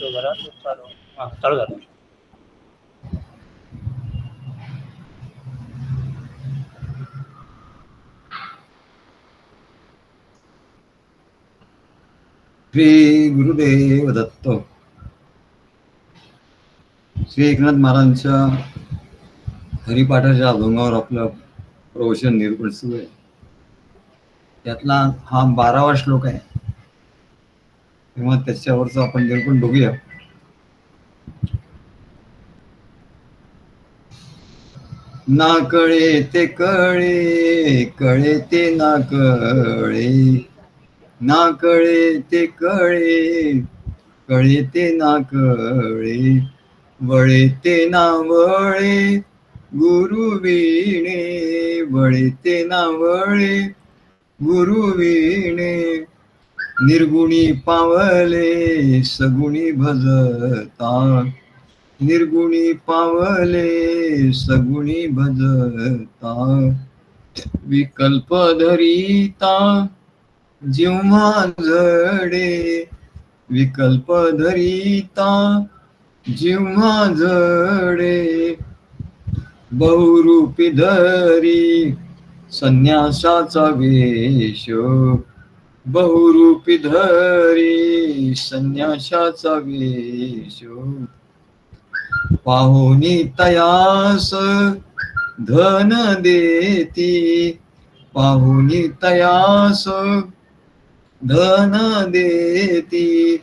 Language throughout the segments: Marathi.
तो घरात चालू. हा, चालू झालं. श्री गुरुदेव दत्त. श्री एकनाथ महाराजांच्या हरिपाठाच्या अभंगावर आपलं प्रवचन निरूपण सुरू आहे. त्यातला हा 12वा श्लोक आहे. तेव्हा त्याच्यावरचं आपण निरूपण बघूया. ना कळे ते कळे, कळे ते ना कळे. ना कळे ते कळे, कळे ते ना कळे. वळे ते ना वळे, गुरु विणे. वळे ते ना वळे, गुरु विणे. निर्गुणी पावले सगुणी भजता. निर्गुणी पावले सगुणी भजता. विकल्प धरिता जिव्हा जडे. विकल्प धरिता जिव्हा जडे. बहुरूपी धरी संन्यासाचा वेश. बहुरूपी धरी संन्यासाचा वेश. पाहुनी तयास धन देती. पाहुनी तयास धन देती.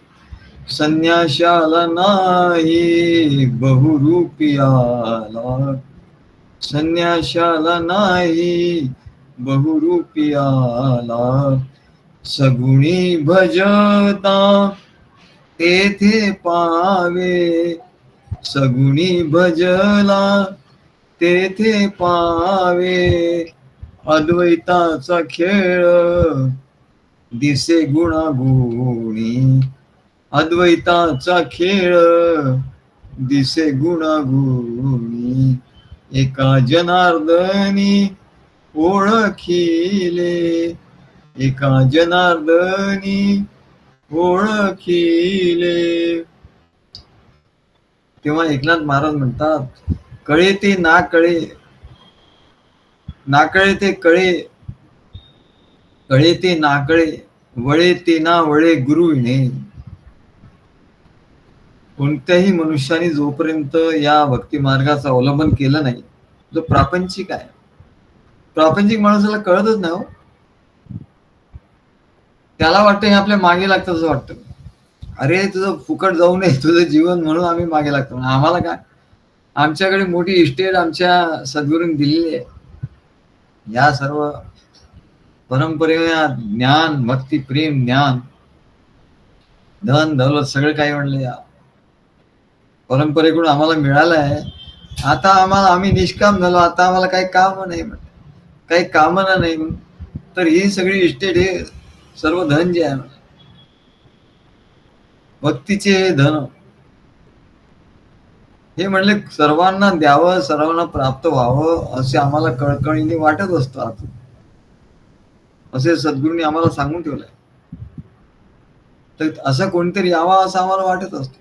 संन्याशाला नाही बहुरूपी आला. संन्याशाला नाही बहुरूपी आला. सगुणी भजता तेथे पावे. सगुणी भजला तेथे पावे. अद्वैताचा खेळ दिसे गुणागुणी. अद्वैताचा खेळ दिसे गुणागुणी. एका जनार्दनी ओळखिले. एका जनार्दनी ओळखिले. तेव्हा एकनाथ महाराज म्हणतात, कळे ते ना कळे. ना कळे ते कळे, कळे ते ना कळे. वळे ते ना वळे गुरु विणे. कोणत्याही मनुष्याने जोपर्यंत या भक्ती मार्गाचं अवलंबन केलं नाही, जो प्रापंचिक आहे. प्रापंचिक माणसाला कळतच नाही हो. त्याला वाटतं हे आपल्या मागे लागतं असं वाटतं. अरे तुझं फुकट जाऊ नये तुझं जीवन म्हणून आम्ही मागे लागतो. आम्हाला काय, आमच्याकडे मोठी इस्टेट आमच्या सद्गुरूंनी दिलेली आहे. या सर्व परंपरेला ज्ञान, भक्ती, प्रेम, ज्ञान, धन दौलत सगळं काही म्हणलं या परंपरेकडून आम्हाला मिळालं आहे. आता आम्ही निष्काम झालो. आता आम्हाला काही काम नाही, काही कामना नाही. तर ही सगळी इस्टेट, हे सर्व धन जे आहे भक्तीचे हे धन, हे म्हणले सर्वांना द्यावं, सर्वांना प्राप्त व्हावं असे आम्हाला कळकळीने वाटत असतात. असे सद्गुरूंनी आम्हाला सांगून ठेवलंय. तर असं कोणतरी यावं असं आम्हाला वाटत असतं.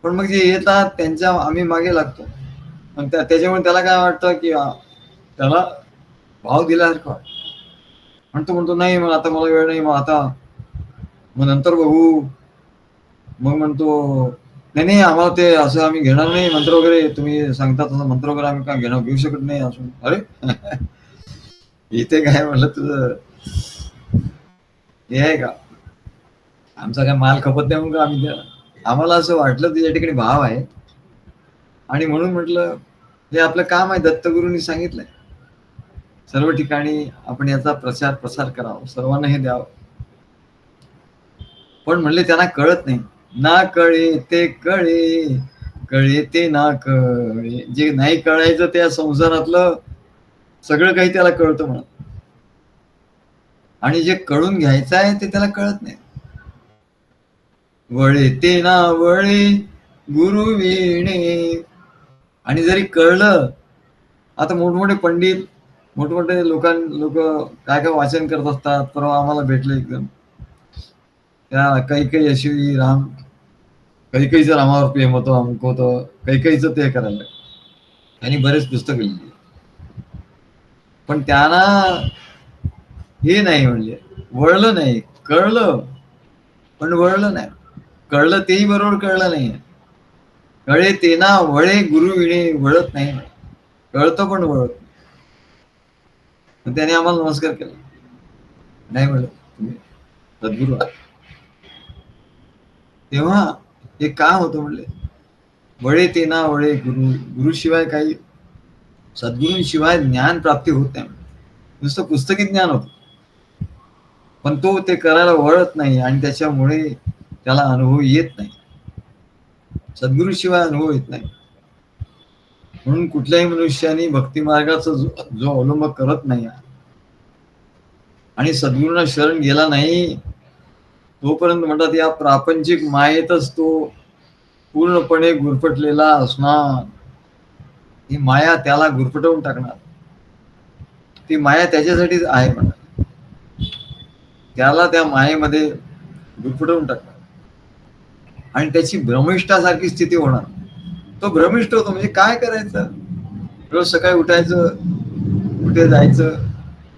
पण मग जे येतात त्यांच्या आम्ही मागे लागतो. पण त्याच्यामुळे त्याला काय वाटतं की त्याला भाव दिल्यासारखं म्हणतो नाही मग आता मला वेळ नाही, मग आता मग नंतर बघू. मग म्हणतो नाही आम्हाला ते असं आम्ही घेणार नाही, मंत्र वगैरे तुम्ही सांगता तसं मंत्र वगैरे आम्ही काय घेऊ शकत नाही. असून अरे इथे काय म्हणलं तुझं हे आहे का, आमचा काय माल खपत नाही म्हणून आम्ही आम्हाला असं वाटलं तुझ्या ठिकाणी भाव आहे आणि म्हणून म्हटलं हे आपलं काम आहे. दत्तगुरूंनी सांगितलंय सर्व ठिकाणी आपण याचा प्रसार करावा, सर्वांना हे द्यावं. पण म्हणले त्यांना कळत नाही. ना कळे ते कळे, कळे ते ना कळे. जे नाही कळायचं त्या संसारातलं सगळं काही त्याला कळतं म्हणत, आणि जे कळून घ्यायचं आहे ते त्याला कळत नाही. वळे ते ना वळे गुरु विणे. आणि जरी कळलं, आता मोठमोठे पंडित, मोठमोठे लोक काय वाचन करत असतात. परवा आम्हाला भेटले एकदम त्या काही यशवी राम, कैकईचं रामावर प्रेम होतं, अमुक होतं, कैकईचं ते करायला लागलं. त्यांनी बरेच पुस्तकं लिहिली, पण त्यांना हे नाही, म्हणजे वळलं नाही. कळलं पण वळलं नाही. कळलं तेही बरोबर कळलं नाही. कळे तेना वळे गुरु विणे वळत नाही. कळतं पण वळत नाही. मग त्याने आम्हाला नमस्कार केला. नाही वळत, तुम्ही सद्गुरू आहात. तेव्हा हे का होतं म्हणले, वळे तेना वळे गुरु. गुरुशिवाय काही, सद्गुरूंशिवाय ज्ञान प्राप्ती होत नाही. नुसतं पुस्तकी ज्ञान होतं, पण तो ते करायला वळत नाही आणि त्याच्यामुळे त्याला अनुभव येत नाही. सद्गुरूशिवाय अनुभव येत नाही. म्हणून कुठल्याही मनुष्याने भक्ती मार्गाचा जो अवलंब करत नाही आणि सद्गुरूंना शरण गेला नाही, तोपर्यंत म्हणतात या प्रापंचिक मायेतच तो पूर्णपणे गुरफटलेला असणार. ही माया त्याला गुरफटवून टाकणार. ती माया त्याच्यासाठीच आहे म्हणतात, त्याला त्या मायेमध्ये गुरफटवून टाकणार आणि त्याची भ्रमिष्ठासारखी स्थिती होणार. तो भ्रमिष्ठ होतो. म्हणजे काय करायचं, रोज सकाळी उठायचं, कुठे जायचं,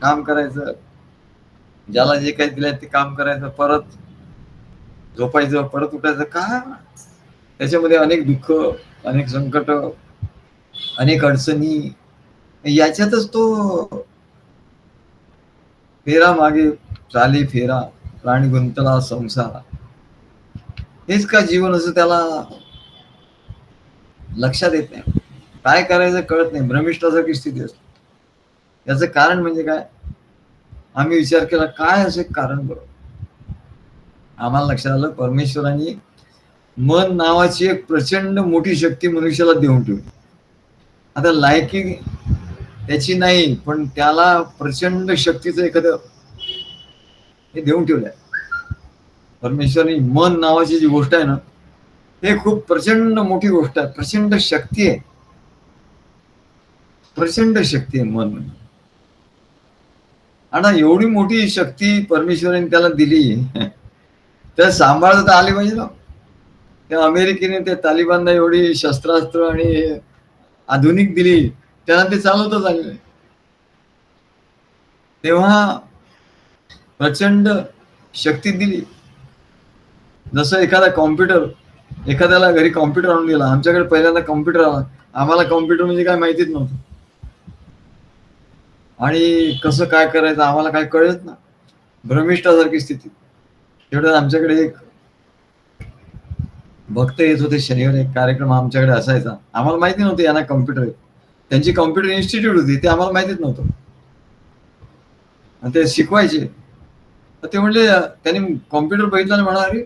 काम करायचं, ज्याला जे काही दिलंय ते काम करायचं, परत झोपायचं, परत उठायचं. का त्याच्यामध्ये अनेक दुःख, अनेक संकट, अनेक अडचणी, याच्यातच तो फेरा मागे चाली फेरा, प्राणी गुंतला संसार. हेच का जीवन, असं त्याला लक्षात येत नाही. काय करायचं कळत नाही, भ्रमिष्ठासारखी स्थिती असते. याचं कारण म्हणजे काय, आम्ही विचार केला काय असे कारण. बरोबर आम्हाला लक्षात आलं, परमेश्वरांनी मन नावाची एक प्रचंड मोठी शक्ती मनुष्याला देऊन ठेवली. आता लायकी त्याची नाही, पण त्याला प्रचंड शक्तीचं एखादं हे देऊन ठेवलंय परमेश्वरांनी. मन नावाची जी गोष्ट आहे ना, हे खूप प्रचंड मोठी गोष्ट आहे, प्रचंड शक्ती आहे, प्रचंड शक्ती आहे मन. आणि एवढी मोठी शक्ती परमेश्वरांनी त्याला दिली, तर सांभाळता आली पाहिजे ना. त्या अमेरिकेने त्या तालिबानला एवढी शस्त्रास्त्र आणि आधुनिक दिली, त्यांना ते चालवतच आले नाही. तेव्हा प्रचंड शक्ती दिली. जसं एखादा कॉम्प्युटर, एखाद्याला घरी कॉम्प्युटर आणून दिला. आमच्याकडे पहिल्यांदा कॉम्प्युटर आला, आम्हाला कॉम्प्युटर म्हणजे काय माहितीच नव्हतं आणि कसं काय करायचं आम्हाला काय कळत ना. भ्रमिष्ठासारखी स्थिती. तेवढ्यात आमच्याकडे एक भक्त येत होते, शनिवारी एक कार्यक्रम आमच्याकडे असायचा. आम्हाला माहिती नव्हतं यांना कॉम्प्युटर आहे. त्यांची कॉम्प्युटर इन्स्टिट्यूट होती, ते आम्हाला माहितीच नव्हतं. आणि ते शिकवायचे. तर ते म्हणले, त्यांनी कॉम्प्युटर बघितला आणि म्हणा, अरे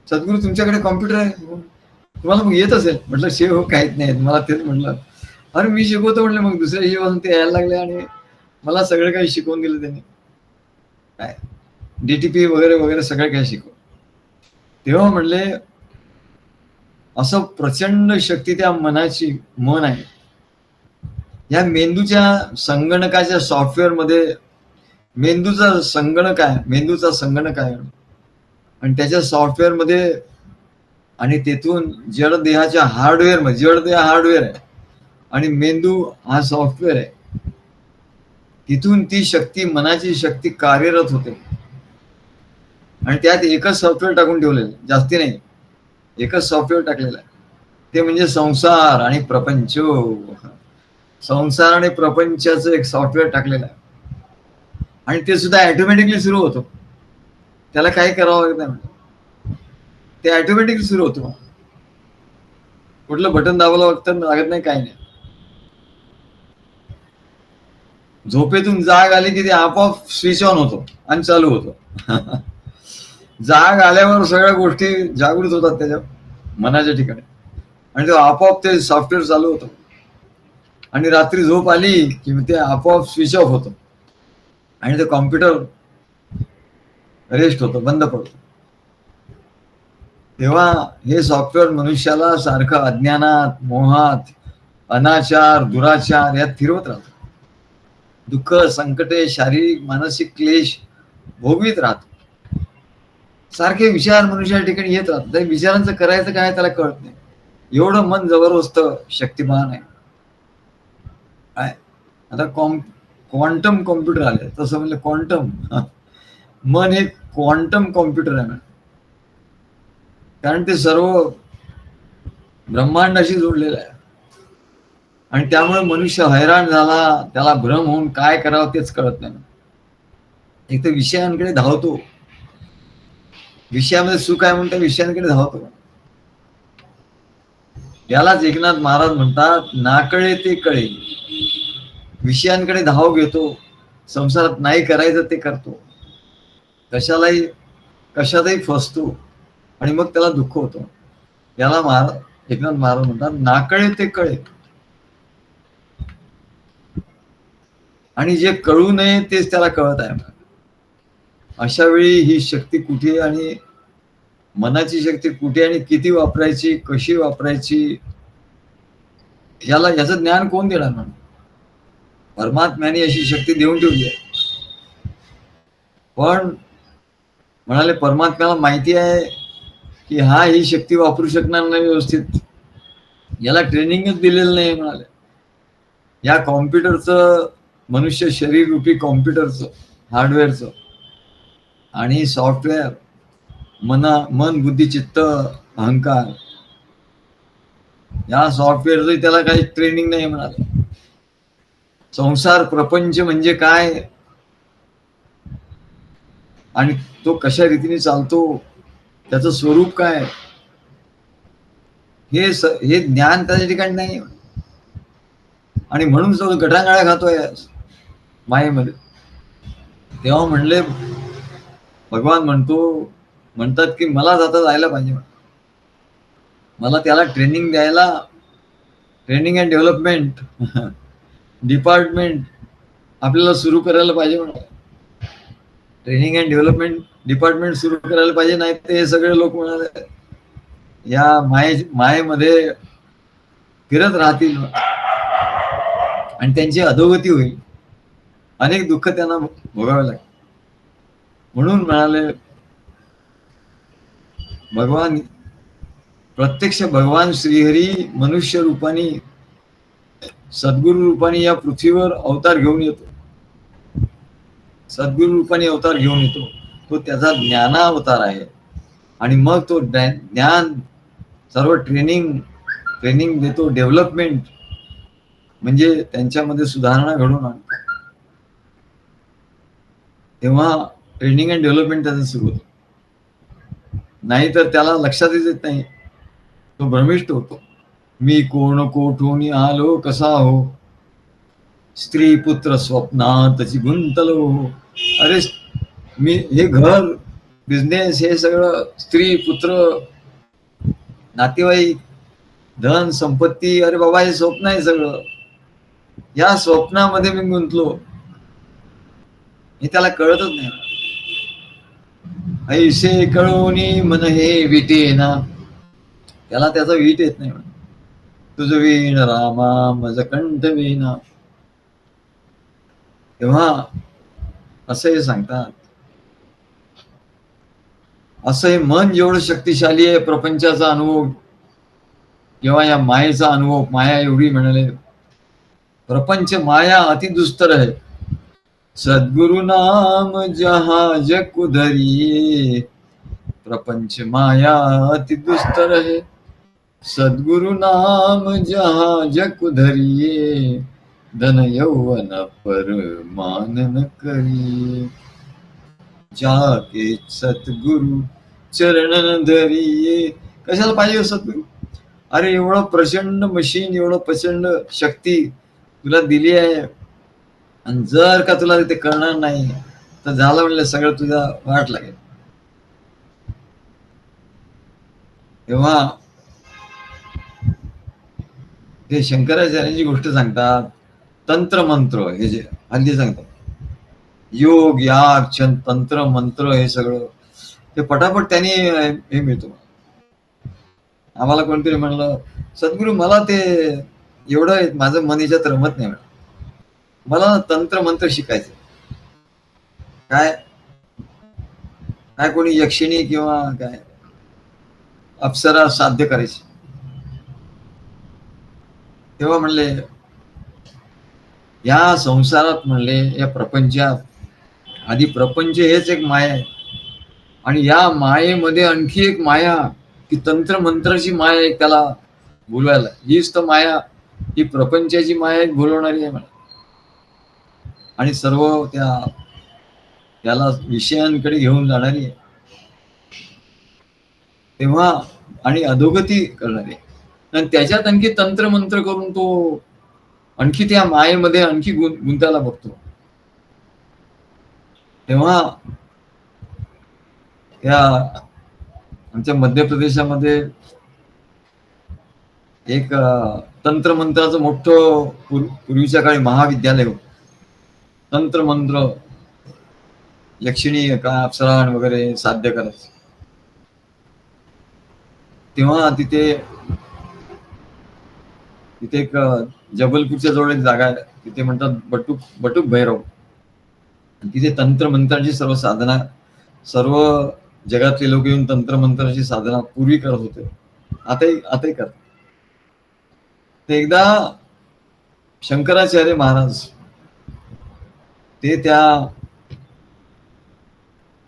सद्गुरू तुमच्याकडे कॉम्प्युटर आहे, तुम्हाला मग येत असेल. म्हटलं शिव हो, काहीच नाही मला तेच म्हटलं. अरे मी शिकवतो म्हटलं. मग दुसऱ्या शिवासून ते यायला लागले आणि मला सगळं काही शिकवून दिलं त्यांनी. काय DTP वगैरे वगैरे सगळं काही शिकवलं. तेव्हा म्हणले असं प्रचंड शक्ती त्या मनाची, मन आहे. या मेंदूच्या संगणकाच्या सॉफ्टवेअर मध्ये, मेंदूचा संगणक आहे, मेंदूचा संगणक आहे आणि त्याच्या सॉफ्टवेअर मध्ये, आणि तेथून जड देहाच्या हार्डवेअर मध्ये, जड देह हार्डवेअर आहे आणि मेंदू हा सॉफ्टवेअर आहे. तिथून ती शक्ती, मनाची शक्ती कार्यरत होते आणि त्यात एकच सॉफ्टवेअर टाकून ठेवलेलं, जास्ती नाही, एकच सॉफ्टवेअर टाकलेलं आहे. ते म्हणजे संसार आणि प्रपंच. संसार आणि प्रपंचाचं एक सॉफ्टवेअर टाकलेलं आहे आणि ते सुद्धा ऑटोमॅटिकली सुरू होतं. त्याला काही करावं लागत नाही, ते ऑटोमॅटिकली सुरू होतं. कुठलं बटन दाबावं लागत नाही, काही नाही. झोपेतून जाग आली की ते आपोआप स्विच ऑन होतो आणि चालू होतो. जाग आल्यावर सगळ्या गोष्टी जागृत होतात त्याच्या मनाच्या ठिकाणी आणि तो आपोआप ते सॉफ्टवेअर चालू होतं आणि रात्री झोप आली की ते आपोआप स्विच ऑफ होतं आणि ते कॉम्प्युटर रेस्ट होतो, बंद पडतो. तेव्हा हे सॉफ्टवेअर मनुष्याला सारखं अज्ञानात, मोहात, अनाचार, दुराचार यात फिरवत राहतं. दुःख, संकटे, शारीरिक मानसिक क्लेश भोगवीत राहतो. सारखे विचार मनुष्या ठिकाणी येत राहतात. त्या विचारांचं करायचं काय त्याला कळत नाही. एवढं मन जबरदस्त शक्तिमान आहे. काय आता क्वांटम कॉम्प्युटर आले, तसं म्हणलं क्वांटम मन हे क्वांटम कॉम्प्युटर आहे. कारण ते सर्व ब्रह्मांडाशी जोडलेलं आहे. आणि त्यामुळे मनुष्य हैराण झाला, त्याला भ्रम होऊन काय करावं तेच कळत नाही. एक तर विषयांकडे धावतो, विषयामध्ये सुख आहे म्हणून त्या विषयांकडे धावतो. यालाच एकनाथ महाराज म्हणतात, नाकळे ते कळे. विषयांकडे धाव घेतो, संसारात नाही करायचं ते करतो, कशातही फसतो आणि मग त्याला दुःख होतं. याला एकनाथ महाराज म्हणतात, नाकळे ते कळे. आणि जे कळू नये तेच त्याला कळत आहे. अशा वेळी ही शक्ती कुठे आणि मनाची शक्ती कुठे आणि किती वापरायची, कशी वापरायची, याचं ज्ञान कोण देणार म्हणून? परमात्म्याने अशी शक्ती देऊन ठेवली आहे. पण म्हणाले परमात्म्याला माहिती आहे की हा ही शक्ती वापरू शकणार नाही व्यवस्थित, याला ट्रेनिंगच दिलेलं नाही. म्हणाले या कॉम्प्युटरचं, मनुष्य शरीर रूपी कॉम्प्युटरचं, हार्डवेअरचं आणि सॉफ्टवेअर, मन बुद्धी चित्त अहंकार, या सॉफ्टवेअरचं त्याला काही ट्रेनिंग नाही. म्हणाले संसार प्रपंच म्हणजे काय आणि तो कशा रीतीने चालतो, त्याचं स्वरूप काय, हे ज्ञान त्याच्या ठिकाणी नाही. आणि म्हणून तो गटांगाळ्या खातोय मायेमध्ये. तेव्हा म्हणले भगवान म्हणतात की मला आता जायला पाहिजे, मला त्याला ट्रेनिंग द्यायला, ट्रेनिंग अँड डेव्हलपमेंट डिपार्टमेंट आपल्याला सुरू करायला पाहिजे. म्हणून ट्रेनिंग अँड डेव्हलपमेंट डिपार्टमेंट सुरू करायला पाहिजे, नाही तर हे सगळे लोक म्हणाले या मायेमध्ये फिरत राहतील आणि त्यांची अधोगती होईल, अनेक दुःख त्यांना भोगावे लागतील. म्हणून म्हणाले भगवान, प्रत्यक्ष भगवान श्रीहरी मनुष्य रूपाने, सद्गुरु रूपाने या पृथ्वीवर अवतार घेऊन येतो. सद्गुरु रूपाने अवतार घेऊन येतो, तो त्याचा ज्ञानावतार आहे. आणि मग तो ज्ञान सर्व ट्रेनिंग देतो, डेव्हलपमेंट म्हणजे त्यांच्यामध्ये सुधारणा घडवून आणतो. तेव्हा ट्रेनिंग अँड डेव्हलपमेंट त्याचं सुरू होतं. नाही तर त्याला लक्षातच येत नाही, तो भ्रमिष्ट होतो. मी कोण कोठून आलो कसा हो, स्त्री पुत्र स्वप्नातची गुंतलो. अरे मी हे घर, बिझनेस, हे सगळं, स्त्री पुत्र, नातेवाईक, धन संपत्ती, अरे बाबा हे स्वप्न आहे सगळं. या स्वप्नामध्ये मी गुंतलो, हे त्याला कळतच नाही. ऐसे कळोनी मन हे विटेना, त्याला त्याचा वीट येत नाही. तुझ वीण रामा मज कंठ वीणा. तेव्हा असं हे सांगतात, असं हे मन जेवढं शक्तिशाली आहे, प्रपंचाचा अनुभव किंवा या मायेचा अनुभव, माया एवढी म्हणाले प्रपंच माया अति दुस्तर है, सद्गुरु नाम जहाज कुधरिये. प्रपंच माया अति दुस्तर है, सद्गुरु नाम जहाज कुधरिये. धन यौवन पर मान न करिये, जाके सद्गुरु चरण धरिये. कशाला पाहिजे सद्गुरु? अरे एवढं प्रचंड मशीन, एवढं प्रचंड शक्ती तुला दिली आहे, आणि जर का तुला ते करणार नाही तर झालं म्हणलं सगळं तुझा वाट लागेल. तेव्हा ते शंकराचार्यांची गोष्ट सांगतात, तंत्र मंत्र हे जे हल्ली सांगतात, योग याग तंत्र मंत्र, हे सगळं ते पटापट त्यांनी हे मिळतो. आम्हाला कोणतरी म्हणलं सद्गुरू मला ते एवढं माझं मन याच्यात रमत नाही, मला तंत्र मंत्र शिकायचं. काय काय कोणी यक्षिणी किंवा काय अप्सरा साध्य करायची. तेव्हा म्हणले या संसारात, म्हणले या प्रपंचात, आधी प्रपंच हेच एक माया आहे आणि या मायेमध्ये आणखी एक माया, ती तंत्रमंत्राची माया एक त्याला बोलवायला. हीच तर माया, ही प्रपंचाची माया एक बोलवणारी आहे मला. आणि सर्व त्याला विषयांकडे घेऊन जाणारी आहे. तेव्हा आणि अधोगती करणारी आहे. आणि त्याच्यात आणखी तंत्रमंत्र करून तो आणखी त्या मायेमध्ये आणखी गुंतायला बघतो. तेव्हा त्या आमच्या मध्य प्रदेशामध्ये एक तंत्रमंत्राचं मोठं पूर्वीच्या काळी महाविद्यालय होतं. तंत्रमंत्र यक्षिणी काय अप्सरा वगैरे साध्य करायचं. तेव्हा तिथे एक जबलपूरच्या जवळ एक जागा आहे, तिथे म्हणतात बटुक भैरव. तिथे तंत्रमंत्राची सर्व साधना, सर्व जगातले लोक येऊन तंत्रमंत्राची साधना पूर्वी करत होते, आताही करतात. ते एकदा शंकराचार्य महाराज ते त्या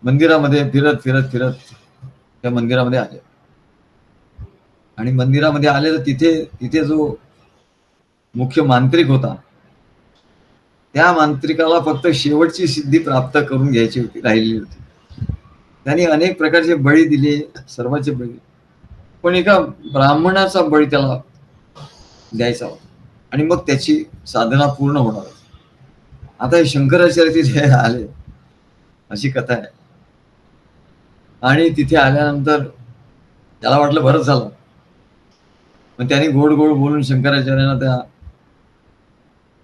मंदिरामध्ये फिरत त्या मंदिरामध्ये आले. आणि मंदिरामध्ये आले तर तिथे जो मुख्य मांत्रिक होता, त्या मांत्रिकाला फक्त शेवटची सिद्धी प्राप्त करून घ्यायची होती, राहिलेली होती. त्यांनी अनेक प्रकारचे बळी दिले, सर्वांचे बळी, पण एका ब्राह्मणाचा बळी त्याला द्यायचा होता आणि मग त्याची साधना पूर्ण होणार होती. आता हे शंकराचार्य तिथे आले, अशी कथा आहे. आणि तिथे आल्यानंतर त्याला वाटलं बरंच झालं, पण त्यांनी गोड बोलून शंकराचार्यांना त्या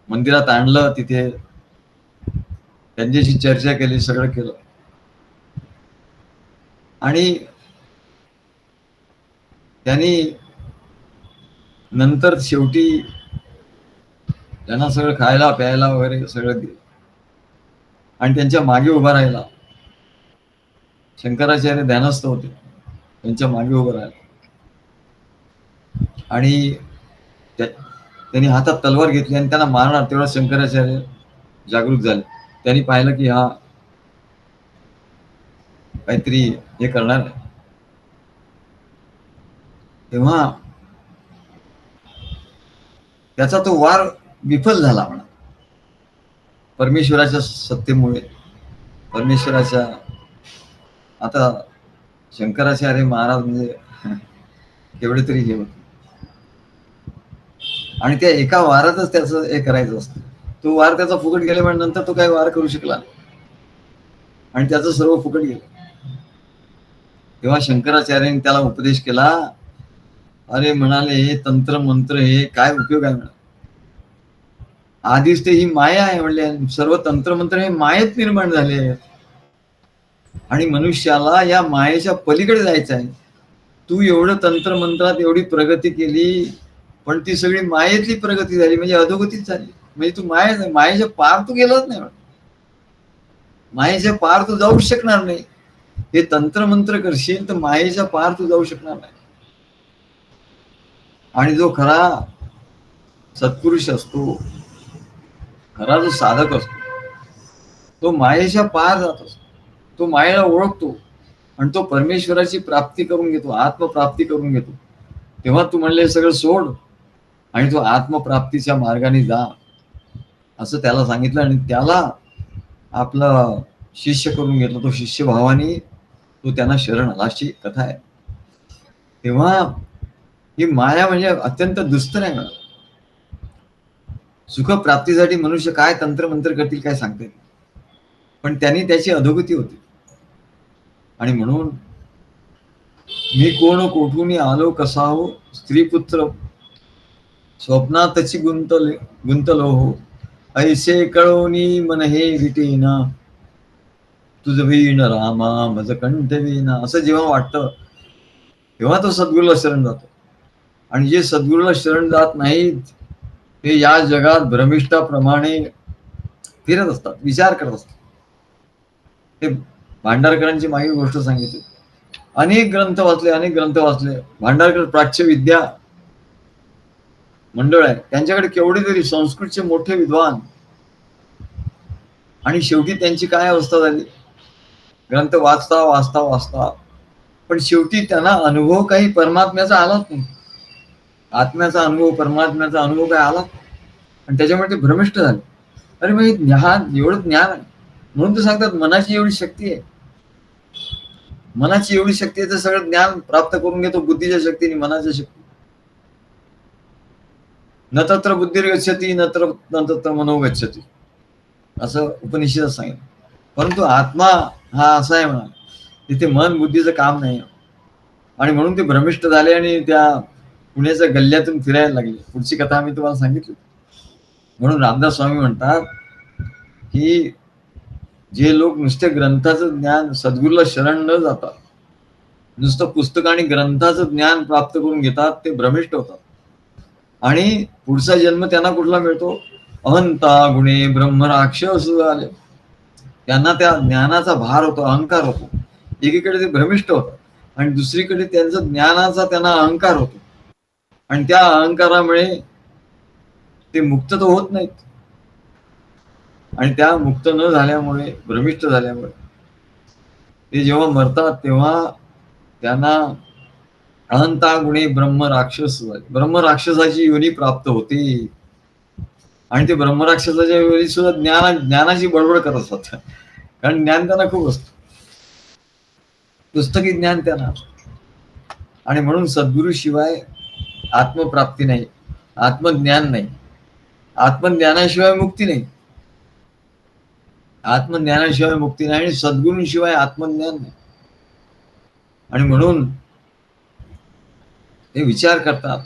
मंदिरात आणलं. तिथे त्यांच्याशी चर्चा केली, सगळं केलं. आणि त्यांनी नंतर शेवटी त्यांना सगळं खायला प्यायला वगैरे सगळं दिलं आणि त्यांच्या मागे उभा राहिला. शंकराचार्य ध्यानस्थ होते, त्यांच्या मागे उभं राहिला आणि त्यांनी हातात तलवार घेतली आणि त्यांना मारणार. तेव्हा शंकराचार्य जागृत झाले. त्यांनी पाहिलं की हा काहीतरी हे करणार आहे. तेव्हा त्याचा तो वार विफल झाला म्हणा. परमेश्वराच्या सत्तेमुळे, परमेश्वराच्या, आता शंकराचार्य महाराज म्हणजे केवढे तरी हे होते आणि त्या एका वारातच त्याचं हे करायचं असतं. तो वार त्याचा फुकट गेले, पण नंतर तो काही वार करू शकला आणि त्याचं सर्व फुकट गेलं. तेव्हा शंकराचार्यांनी त्याला उपदेश केला. अरे म्हणाले, हे तंत्र मंत्र हे काय उपयोग आहे म्हणा. आधीच ते ही माया आहे म्हणले, सर्व तंत्रमंत्र हे मायेत निर्माण झाले आहेत आणि मनुष्याला या मायेच्या पलीकडे जायचं आहे. तू एवढं तंत्रमंत्रात एवढी प्रगती केली, पण ती सगळी मायेतली प्रगती झाली, म्हणजे अधोगतीच झाली. म्हणजे तू मायेच्या पार तू गेलाच नाही, मायेच्या पार तू जाऊ शकणार नाही. हे तंत्रमंत्र करशील तर मायेच्या पार तू जाऊ शकणार नाही. आणि जो खरा सत्पुरुष असतो, खरा जो साधक असतो, तो मायेच्या पार जात असतो. तो मायेला ओळखतो आणि तो परमेश्वराची प्राप्ती करून घेतो, आत्मप्राप्ती करून घेतो. तेव्हा तू म्हणले सगळं सोड आणि तो आत्मप्राप्तीच्या मार्गाने जा, असं त्याला सांगितलं आणि त्याला आपलं शिष्य करून घेतलं. तो शिष्य भावाने तो त्यांना शरण आला, अशी कथा आहे. तेव्हा ही माया म्हणजे अत्यंत दुस्तर आहे. सुखप्राप्तीसाठी मनुष्य काय तंत्रमंत्र करतील काय सांगते, पण त्यांनी त्याची अधोगती होती. आणि म्हणून मी कोण कोठून आलो कसा हो, स्त्रीपुत्र स्वप्नातची गुंतलो हो, ऐसे कळोनी मन हे विटेना, तुझ वीण रामा मज कंठ वीणा. असं जेव्हा वाटतं तेव्हा तो सद्गुरूला शरण जातो. आणि जे सद्गुरूला शरण जात नाहीत ते या जगात भ्रमिष्ठाप्रमाणे फिरत असतात, विचार करत असतात. ते भांडारकरांची मागे गोष्ट सांगितली. अनेक ग्रंथ वाचले. भांडारकर प्राच्य विद्या मंडळ आहे, त्यांच्याकडे केवढे तरी संस्कृतचे मोठे विद्वान, आणि शेवटी त्यांची काय अवस्था झाली, ग्रंथ वाचता पण शेवटी त्यांना अनुभव काही परमात्म्याचा आलाच नाही. आत्म्याचा अनुभव, परमात्म्याचा अनुभव काय आला, आणि त्याच्यामुळे ते भ्रमिष्ट झाले. अरे मग ज्ञान, एवढं ज्ञान आहे म्हणून तर सांगतात मनाची एवढी शक्ती आहे. मनाची एवढी शक्ती आहे तर सगळं ज्ञान प्राप्त करून घेतो बुद्धीच्या शक्तीने, मनाच्या शक्ती. न तत्र बुद्धिर्गच्छति न तत्र मनो गच्छति, असं उपनिषदात सांगितलं. परंतु आत्मा हा असा आहे म्हणा, तिथे मन बुद्धीचं काम नाही, आणि म्हणून ते भ्रमिष्ट झाले आणि त्या पुण्याच्या गल्ल्यातून फिरायला लागले. पुढची कथा आम्ही तुम्हाला सांगितली. म्हणून रामदास स्वामी म्हणतात की जे लोक नुसते ग्रंथाचं ज्ञान, सद्गुरूला शरण न जातात, नुसतं पुस्तक आणि ग्रंथाचं ज्ञान प्राप्त करून घेतात, ते भ्रमिष्ट होतात. आणि पुढचा जन्म त्यांना कुठला मिळतो, अहंता गुणे ब्रह्म राक्षस झाले. त्यांना त्या ज्ञानाचा भार होतो, अहंकार होतो. एकीकडे ते भ्रमिष्ट होतात आणि दुसरीकडे त्यांचा ज्ञानाचा त्यांना अहंकार होतो, आणि त्या अहंकारामुळे ते मुक्त तर होत नाहीत. आणि त्या मुक्त न झाल्यामुळे, भ्रमिष्ट झाल्यामुळे ते जेव्हा मरतात तेव्हा त्यांना अहंता गुणे ब्रह्म राक्षस झाले. ब्रह्म राक्षसाची योनी प्राप्त होते, आणि ते ब्रह्म राक्षसाच्या योनी सुद्धा ज्ञानाची बडबड करत असतात, कारण ज्ञान त्यांना खूप असतं, पुस्तकी ज्ञान त्यांना. आणि म्हणून सद्गुरूशिवाय आत्मप्राप्ती नाही, आत्मज्ञान नाही, आत्मज्ञानाशिवाय मुक्ती नाही, आत्मज्ञानाशिवाय मुक्ती नाही, आणि सद्गुरूंशिवाय आत्मज्ञान नाही. आणि म्हणून ते विचार करतात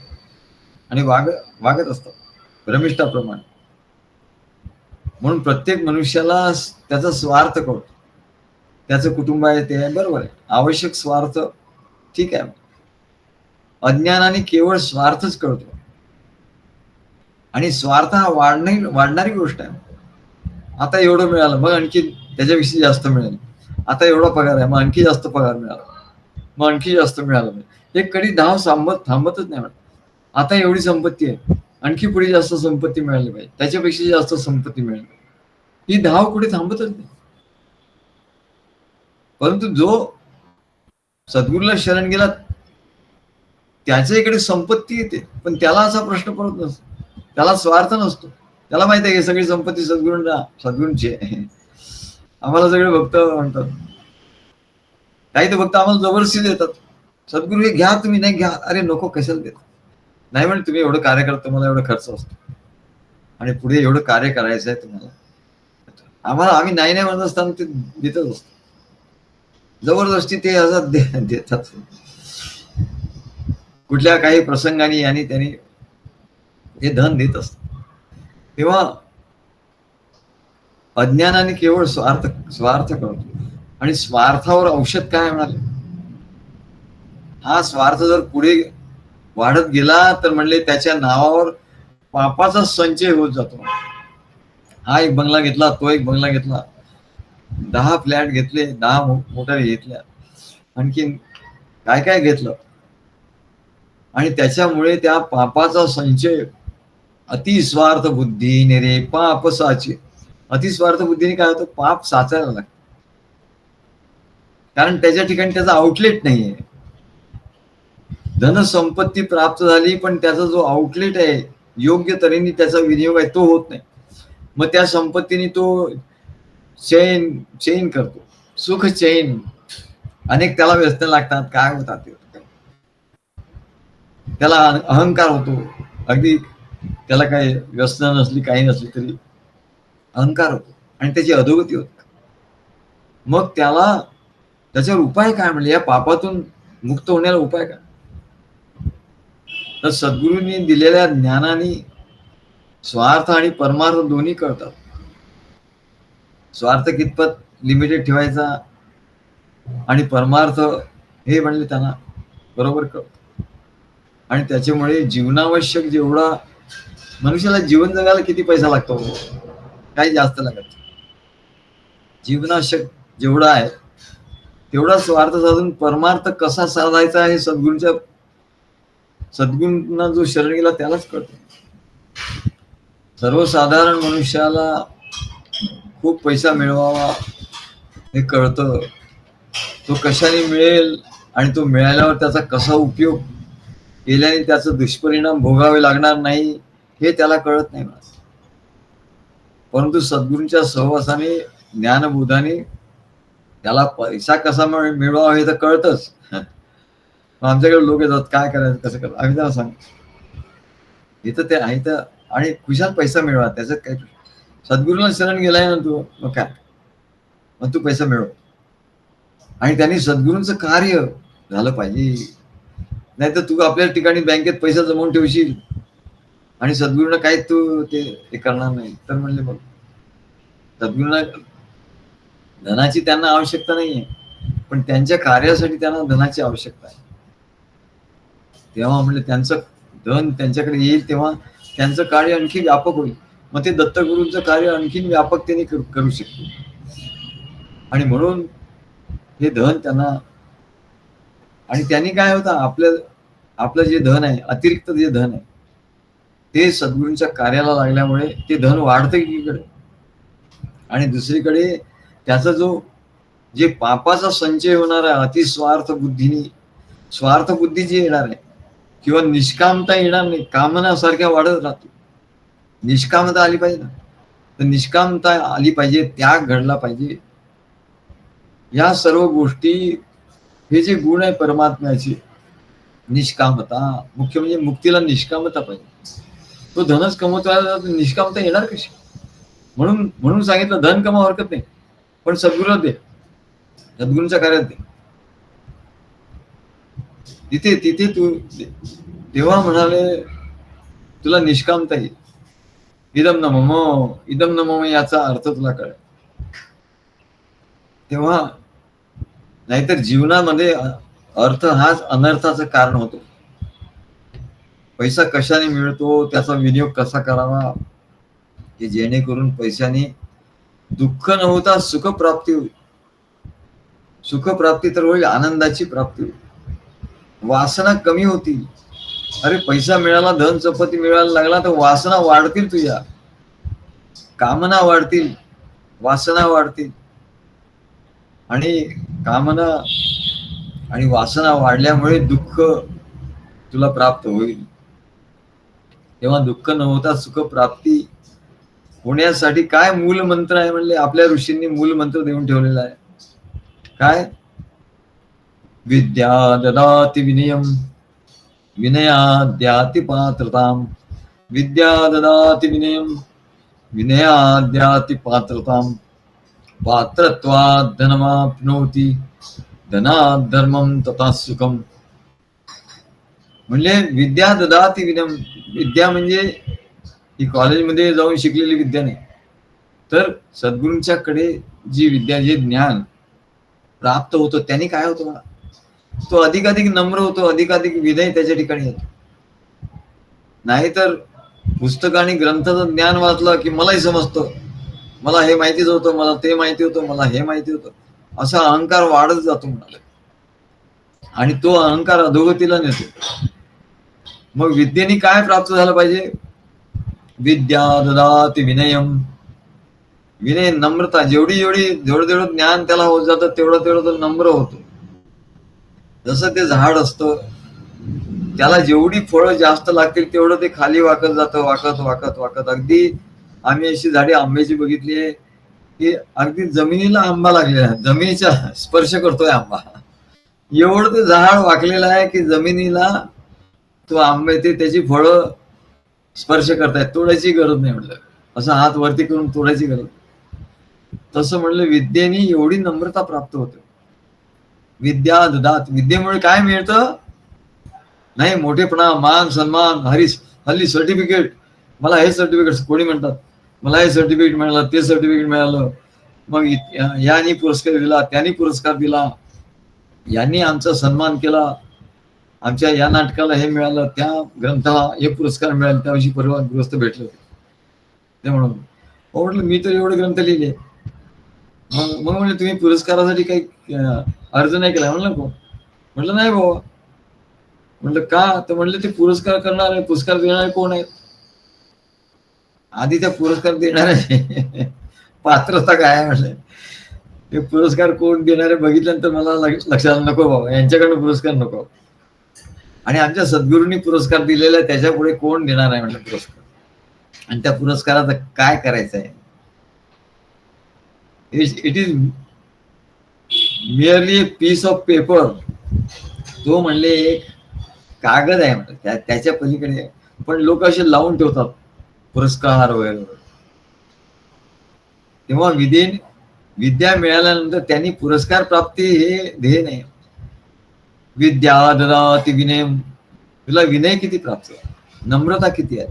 आणि वागत असतात भ्रमिष्ठाप्रमाणे. म्हणून प्रत्येक मनुष्याला त्याचा स्वार्थ कळतो. त्याचं कुटुंब आहे, ते आहे, बरोबर आहे, आवश्यक स्वार्थ, ठीक आहे. अज्ञानाने केवळ स्वार्थच कळतो, आणि स्वार्थ हा वाढणारी गोष्ट आहे. आता एवढं मिळालं, मग आणखी त्याच्यापेक्षा जास्त मिळेल. आता एवढा पगार आहे, मग आणखी जास्त पगार मिळाला, मग आणखी जास्त मिळालं. हे कधी धाव थांबतच नाही. आता एवढी संपत्ती आहे, आणखी पुढे जास्त संपत्ती मिळाली पाहिजे, त्याच्यापेक्षा जास्त संपत्ती मिळाली, ही धाव कुठे थांबतच नाही. परंतु जो सद्गुरूला शरण गेला त्याच्या इकडे संपत्ती येते, पण त्याला असा प्रश्न पडत नसतो, त्याला स्वार्थ नसतो. त्याला माहिती आहे की सगळी संपत्ती सद्गुरूंची आहे. आम्हाला सगळे भक्त म्हणतात, काही तर भक्त आम्हाला जबरदस्ती देतात, सद्गुरू हे घ्या, तुम्ही नाही घ्या. अरे नको, कशाला देत नाही, म्हणजे तुम्ही एवढं कार्य करता, तुम्हाला एवढं खर्च असतो, आणि पुढे एवढं कार्य करायचं आहे तुम्हाला, आम्ही नाही म्हणत असताना ते देतच असतो, जबरदस्ती ते असं देतात. कुठल्या काही प्रसंगाने आणि त्यांनी हे धन देत असत. तेव्हा अज्ञानाने केवळ स्वार्थ करतो, आणि स्वार्थावर औषध काय म्हणाले, हा स्वार्थ जर पुढे वाढत गेला तर म्हणले त्याच्या नावावर पापाचा संचय होत जातो. हा एक बंगला घेतला, तो एक बंगला घेतला, 10 फ्लॅट घेतले, 10 मोटारी घेतल्या, आणखीन काय काय घेतलं, आणि त्याच्यामुळे त्या पापाचा संचय, अतिस्वार्थ बुद्धीने रे पाप साचे. अतिस्वार्थ बुद्धीने काय होतं, पाप साचायला लागतं, कारण त्याच्या ठिकाणी त्याचा आउटलेट नाहीये. धनसंपत्ती प्राप्त झाली, पण त्याचा जो आउटलेट आहे, योग्य तऱ्हेने त्याचा विनियोग आहे, तो होत नाही. मग त्या संपत्तीने तो चैन करतो, सुख चैन, अनेक त्याला व्यसन लागतात, काय होतात, त्याला अहंकार होतो. अगदी त्याला काही व्यसन नसली, काही नसली तरी अहंकार होतो, आणि त्याची अधोगती होते. मग त्याच्यावर उपाय काय म्हणले, या पापातून मुक्त होण्याला उपाय काय, तर सद्गुरूंनी दिलेल्या ज्ञानाने स्वार्थ आणि परमार्थ दोन्ही कळतात. स्वार्थ कितपत लिमिटेड ठेवायचा, आणि परमार्थ हे म्हणले त्यांना बरोबर कळत. आणि त्याच्यामुळे जीवनावश्यक जेवढा, मनुष्याला जीवन जगायला किती पैसा लागतो, काही जास्त लागत. जीवनावश्यक जेवढा आहे तेवढा स्वार्थ साधून परमार्थ कसा साधायचा हे सद्गुरूंना जो शरण गेला त्यालाच कळतं. सर्वसाधारण मनुष्याला खूप पैसा मिळवावा हे कळतं, तो कशाने मिळेल आणि तो मिळाल्यावर त्याचा कसा उपयोग केल्याने त्याचा दुष्परिणाम भोगावे लागणार नाही हे त्याला कळत नाही. परंतु सद्गुरूंच्या सहवासाने ज्ञानबोधाने त्याला पैसा कसा मिळवावा हे तर कळतच. आमच्याकडे लोक येतात, काय करायचं कसं करायचं, आम्ही त्याला सांगतो इथं ते आहे तर, आणि खुशाल पैसा मिळवा, त्याच्यात काय. सद्गुरूला शरण गेलाय ना तू, मग काय, मग तू पैसा मिळव. आणि त्यांनी सद्गुरूंचं कार्य झालं पाहिजे. नाही तर तू आपल्या ठिकाणी बँकेत पैसा जमवून ठेवशील आणि सद्गुरूंना काही तू ते करणार नाही तर म्हणले बघ, सद्गुरूंना धनाची त्यांना आवश्यकता नाहीये, पण त्यांच्या कार्यासाठी त्यांना धनाची आवश्यकता आहे. तेव्हा म्हणले त्यांचं धन त्यांच्याकडे येईल तेव्हा त्यांचं कार्य आणखी व्यापक होईल. मग ते दत्तगुरूंचं कार्य आणखीन व्यापकतेने करू शकतो. आणि म्हणून हे धन त्यांना, आणि त्यांनी काय होतं, आपलं जे धन आहे, अतिरिक्त जे धन आहे ते सद्गुरूंच्या कार्याला लागल्यामुळे ते धन वाढतं एकीकडे, आणि दुसरीकडे त्याचा जे पापाचा संचय होणार आहे अतिस्वार्थ बुद्धीने, स्वार्थ बुद्धी जी येणार आहे किंवा निष्कामता येणार नाही, कामनासारख्या वाढत राहतो. निष्कामता आली पाहिजे ना, तर निष्कामता आली पाहिजे, त्याग घडला पाहिजे. या सर्व गोष्टी, हे जे गुण आहे परमात्म्याचे, निष्कामता, मुख्य म्हणजे मुक्तीला निष्कामता पाहिजे. तो धनच कमवतो, निष्कामता येणार कशी? म्हणून सांगितलं धन कमाव हरकत नाही, पण सद्गुरूला दे, सद्गुरूंच्या कार्यात दे. तिथे तू तेव्हा म्हणाले तुला निष्कामता येईल. इदम न मम याचा अर्थ तुला कळेल तेव्हा. नाहीतर जीवनामध्ये अर्थ हाच अनर्थाचं कारण होतो. पैसा कशाने मिळतो, त्याचा विनियोग कसा करावा, की जेणेकरून पैशाने दुःख न होता सुखप्राप्ती होईल. सुखप्राप्ती तर होईल, आनंदाची प्राप्ती होईल, वासना कमी होतील. अरे पैसा मिळाला, धन संपत्ती मिळायला लागला तर वासना वाढतील, तुझ्या कामना वाढतील, वासना वाढतील, आणि कामना आणि वासना वाढल्यामुळे दुःख तुला प्राप्त होईल. तेव्हा दुःख न होता सुख प्राप्ती होण्यासाठी काय मूल मंत्र आहे म्हणले, आपल्या ऋषींनी मूल मंत्र देऊन ठेवलेला आहे. काय? विद्या ददाति विनयम विनयाद्याति पात्रताम, विद्या ददाति विनयम विनयाद्याति पात्रताम, पात्रत्वात् धनमाप्नोति धनात् धर्मं तथा सुखम. म्हणजे विद्या ददाति विनयम, विद्या म्हणजे ही कॉलेजमध्ये जाऊन शिकलेली विद्या नाही, तर सद्गुरूंच्याकडे जी विद्या, जे ज्ञान प्राप्त होतं त्यांनी काय होतं मला, तो अधिकाधिक नम्र होतो, अधिकाधिक विनय त्याच्या ठिकाणी येतो. नाहीतर पुस्तक आणि ग्रंथाचं ज्ञान वाचलं की मलाही समजतं, मला हे माहितीच होतं, मला ते माहिती होतं, मला हे माहिती होतं, असा अहंकार वाढत जातो म्हणाले, आणि तो अहंकार अधोगतीला नेतो. मग विद्येने काय प्राप्त झालं पाहिजे? विद्या ददाति विनयम, विनय नम्रता, जेवढं ज्ञान त्याला होत जातं तेवढं तो नम्र होतो. जसं ते झाड असतं, त्याला जेवढी फळं जास्त लागतील तेवढं ते खाली वाकत जातं, वाकत. अगदी आम्ही अशी झाडे आंब्याची बघितली आहे की अगदी जमिनीला आंबा लागलेला आहे, जमिनीचा स्पर्श करतोय आंबा, एवढं ते झाड वाकलेलं आहे की जमिनीला तो आंबे त्याची फळं स्पर्श करतायत, तोडायची गरज नाही. म्हटलं असं हात वरती करून तोडायची गरज. तसं म्हणलं विद्येने एवढी नम्रता प्राप्त होते. विद्या ददात, विद्येमुळे काय मिळतं? नाही मोठेपणा, मान सन्मान, हल्ली सर्टिफिकेट, मला हे सर्टिफिकेट, कोणी म्हणतात मला हे सर्टिफिकेट मिळालं, ते सर्टिफिकेट मिळालं, मग यांनी पुरस्कार दिला, त्यांनी पुरस्कार दिला, यांनी आमचा सन्मान केला, आमच्या या नाटकाला हे मिळालं, त्या ग्रंथाला हे पुरस्कार मिळाले, त्याविषयी परवा ग्रस्त भेटले होते. ते म्हणून म्हटलं मी तर एवढे ग्रंथ लिहिले. मग म्हणजे तुम्ही पुरस्कारासाठी काही अर्ज नाही केला. म्हणलं नको. म्हटलं नाही बाबा. म्हटलं का? तर म्हणलं ते पुरस्कार करणारे, पुरस्कार देणारे कोण आहेत? आधी त्या पुरस्कार देणाऱ्याची पात्रता काय आहे म्हटलं. ते पुरस्कार कोण देणारे बघितल्यानंतर मला लक्षात नको बाबा, यांच्याकडनं पुरस्कार नको. आणि आमच्या सद्गुरूंनी पुरस्कार दिलेला आहे, त्याच्या पुढे कोण देणार आहे म्हटलं पुरस्कार. आणि त्या पुरस्काराचं काय करायचं आहे? It is merely a piece of paper. तो म्हणले एक कागद आहे म्हटलं, त्याच्या पलीकडे. पण लोक असे लावून ठेवतात पुरस्कार वगैरे. तेव्हा विद्या मिळाल्यानंतर त्यांनी पुरस्कार प्राप्ती हे ध्येय नाही. विद्या ददाति विनय. तुला विनय किती प्राप्त आहे, नम्रता किती आहे.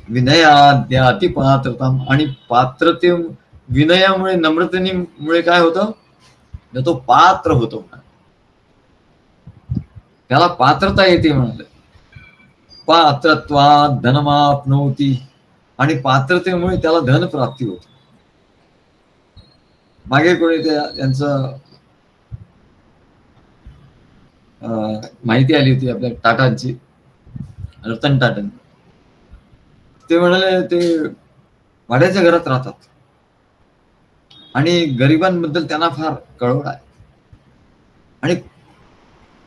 विनयाद्याति पात्रता. आणि पात्रते विनयामुळे नम्रतेमुळे काय होतं, तो पात्र होतो. त्याला पात्रता येते म्हणाले. पात्रत्वात् धनमाप्नोति. आणि पात्रतेमुळे त्याला धन प्राप्ती होते. मागे कोणी त्यांचं माहिती आली होती आपल्या टाटांची, रतन टाटा. ते म्हणाले ते भाड्याच्या घरात राहतात आणि गरिबांबद्दल त्यांना फार कळवळ आहे. आणि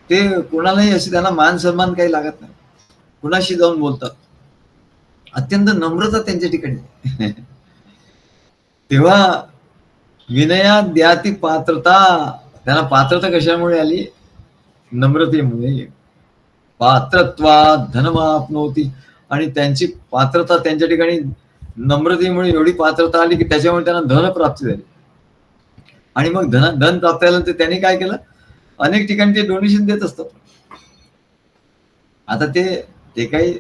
ते कोणालाही असे त्यांना मान सन्मान काही लागत नाही. कुणाशी जाऊन बोलतात, अत्यंत नम्रता त्यांच्या ठिकाणी. तेव्हा विनयाद्याति पात्रता. त्यांना पात्रता कशामुळे आली, नम्रतेमुळे. पात्रत्वात् धनमाप्नोति. आणि त्यांची पात्रता त्यांच्या ठिकाणी नम्रतेमुळे एवढी पात्रता आली की त्याच्यामुळे त्यांना धन प्राप्ती झाली. आणि मग धन प्राप्त झाल्यानंतर त्यांनी काय केलं, अनेक ठिकाणी ते डोनेशन देत असतात. आता ते काही